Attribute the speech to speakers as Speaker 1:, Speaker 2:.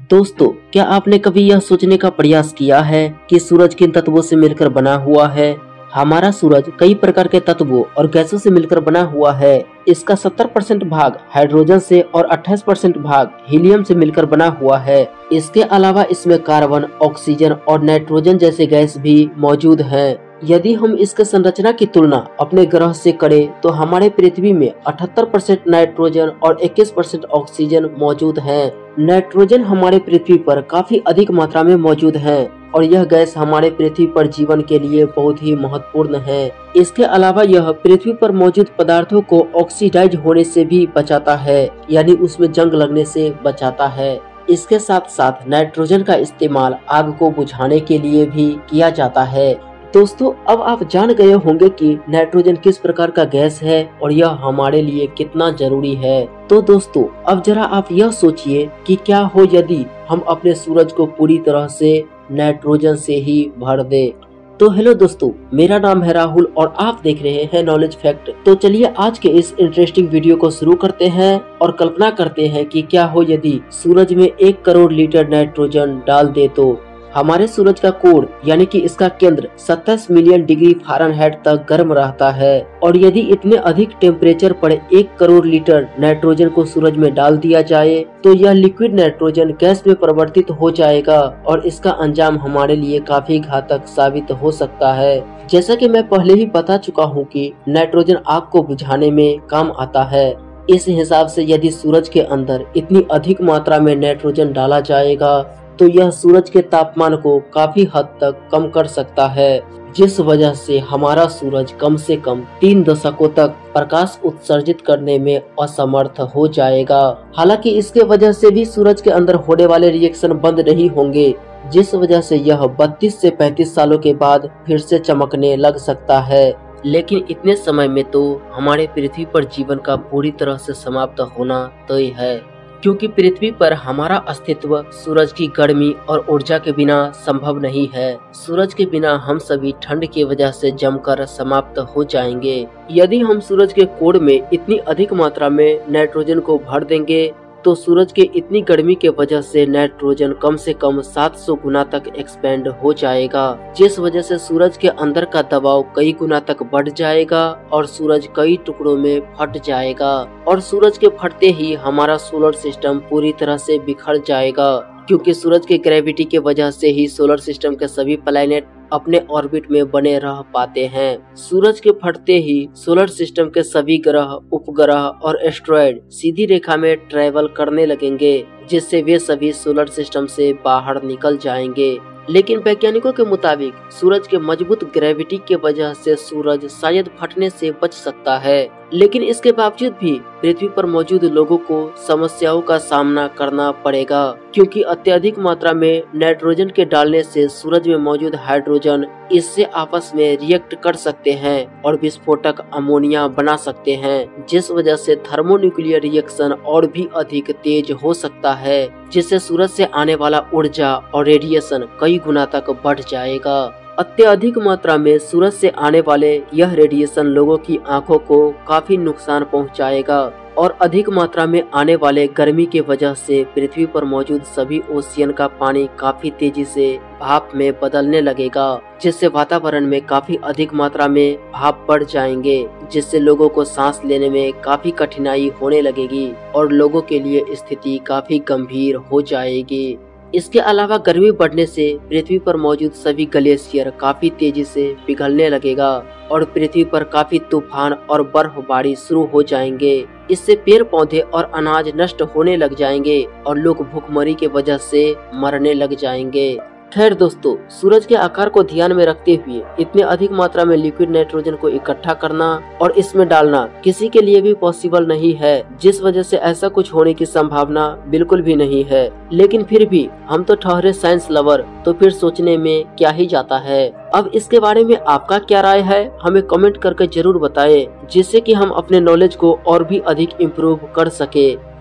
Speaker 1: दोस्तों, क्या आपने कभी यह सोचने का प्रयास किया है कि सूरज किन तत्वों से मिलकर बना हुआ है? हमारा सूरज कई प्रकार के तत्वों और गैसों से मिलकर बना हुआ है। इसका 70% भाग हाइड्रोजन से और 28% भाग हीलियम से मिलकर बना हुआ है। इसके अलावा इसमें कार्बन, ऑक्सीजन और नाइट्रोजन जैसे गैस भी मौजूद हैं। यदि हम इसके संरचना की तुलना अपने ग्रह से करें तो हमारे पृथ्वी में 78% नाइट्रोजन और 21% ऑक्सीजन मौजूद है। नाइट्रोजन हमारे पृथ्वी पर काफी अधिक मात्रा में मौजूद है और यह गैस हमारे पृथ्वी पर जीवन के लिए बहुत ही महत्वपूर्ण है। इसके अलावा यह पृथ्वी पर मौजूद पदार्थों को ऑक्सीडाइज होने से भी बचाता है, यानी उसमें जंग लगने से बचाता है। इसके साथ साथ नाइट्रोजन का इस्तेमाल आग को बुझाने के लिए भी किया जाता है। दोस्तों, अब आप जान गए होंगे कि नाइट्रोजन किस प्रकार का गैस है और यह हमारे लिए कितना जरूरी है। तो दोस्तों, अब जरा आप यह सोचिए कि क्या हो यदि हम अपने सूरज को पूरी तरह से नाइट्रोजन से ही भर दे। तो हेलो दोस्तों, मेरा नाम है राहुल और आप देख रहे हैं नॉलेज फैक्ट। तो चलिए आज के इस इंटरेस्टिंग वीडियो को शुरू करते हैं और कल्पना करते हैं कि क्या हो यदि सूरज में 1 करोड़ लीटर नाइट्रोजन डाल दे। तो हमारे सूरज का कोर यानी कि इसका केंद्र 27 मिलियन डिग्री फ़ारेनहाइट तक गर्म रहता है और यदि इतने अधिक टेम्परेचर पर 1 करोड़ लीटर नाइट्रोजन को सूरज में डाल दिया जाए तो यह लिक्विड नाइट्रोजन गैस में परिवर्तित हो जाएगा और इसका अंजाम हमारे लिए काफी घातक साबित हो सकता है। जैसा कि मैं पहले ही बता चुका हूँ कि नाइट्रोजन आग को बुझाने में काम आता है। इस हिसाब से यदि सूरज के अंदर इतनी अधिक मात्रा में नाइट्रोजन डाला जाएगा तो यह सूरज के तापमान को काफी हद तक कम कर सकता है, जिस वजह से हमारा सूरज कम से कम 3 दशकों तक प्रकाश उत्सर्जित करने में असमर्थ हो जाएगा। हालांकि इसके वजह से भी सूरज के अंदर होने वाले रिएक्शन बंद नहीं होंगे, जिस वजह से यह 32 से 35 सालों के बाद फिर से चमकने लग सकता है। लेकिन इतने समय में तो हमारे पृथ्वी पर जीवन का पूरी तरह से समाप्त होना तय है, क्योंकि पृथ्वी पर हमारा अस्तित्व सूरज की गर्मी और ऊर्जा के बिना संभव नहीं है। सूरज के बिना हम सभी ठंड की वजह से जमकर समाप्त हो जाएंगे। यदि हम सूरज के कोर में इतनी अधिक मात्रा में नाइट्रोजन को भर देंगे तो सूरज के इतनी गर्मी के वजह से नाइट्रोजन कम से कम 700 गुना तक एक्सपेंड हो जाएगा, जिस वजह से सूरज के अंदर का दबाव कई गुना तक बढ़ जाएगा और सूरज कई टुकड़ों में फट जाएगा और सूरज के फटते ही हमारा सोलर सिस्टम पूरी तरह से बिखर जाएगा, क्योंकि सूरज के ग्रेविटी के वजह से ही सोलर सिस्टम के सभी प्लैनेट अपने ऑर्बिट में बने रह पाते हैं। सूरज के फटते ही सोलर सिस्टम के सभी ग्रह, उपग्रह और एस्ट्रॉयड सीधी रेखा में ट्रैवल करने लगेंगे, जिससे वे सभी सोलर सिस्टम से बाहर निकल जाएंगे। लेकिन वैज्ञानिकों के मुताबिक सूरज के मजबूत ग्रेविटी के वजह से सूरज शायद फटने से बच सकता है, लेकिन इसके बावजूद भी पृथ्वी पर मौजूद लोगों को समस्याओं का सामना करना पड़ेगा, क्योंकि अत्यधिक मात्रा में नाइट्रोजन के डालने से सूरज में मौजूद हाइड्रोजन इससे आपस में रिएक्ट कर सकते हैं और विस्फोटक अमोनिया बना सकते हैं, जिस वजह से थर्मोन्यूक्लियर रिएक्शन और भी अधिक तेज हो सकता है, जिससे सूरज से आने वाला ऊर्जा और रेडिएशन कई गुना तक बढ़ जाएगा। अत्यधिक मात्रा में सूरज से आने वाले यह रेडिएशन लोगों की आंखों को काफी नुकसान पहुंचाएगा और अधिक मात्रा में आने वाले गर्मी के वजह से पृथ्वी पर मौजूद सभी ओशियन का पानी काफी तेजी से भाप में बदलने लगेगा, जिससे वातावरण में काफी अधिक मात्रा में भाप बढ़ जाएंगे, जिससे लोगों को सांस लेने में काफी कठिनाई होने लगेगी और लोगों के लिए स्थिति काफी गंभीर हो जाएगी। इसके अलावा गर्मी बढ़ने से पृथ्वी पर मौजूद सभी ग्लेशियर काफी तेजी से पिघलने लगेगा और पृथ्वी पर काफी तूफान और बर्फबारी शुरू हो जाएंगे। इससे पेड़ पौधे और अनाज नष्ट होने लग जाएंगे और लोग भूखमरी के वजह से मरने लग जाएंगे। खैर दोस्तों, सूरज के आकार को ध्यान में रखते हुए इतने अधिक मात्रा में लिक्विड नाइट्रोजन को इकट्ठा करना और इसमें डालना किसी के लिए भी पॉसिबल नहीं है, जिस वजह से ऐसा कुछ होने की संभावना बिल्कुल भी नहीं है। लेकिन फिर भी हम तो ठहरे साइंस लवर, तो फिर सोचने में क्या ही जाता है। अब इसके बारे में आपका क्या राय है, हमें कमेंट करके जरूर बताएं, जिससे कि हम अपने नॉलेज को और भी अधिक इम्प्रूव कर सके।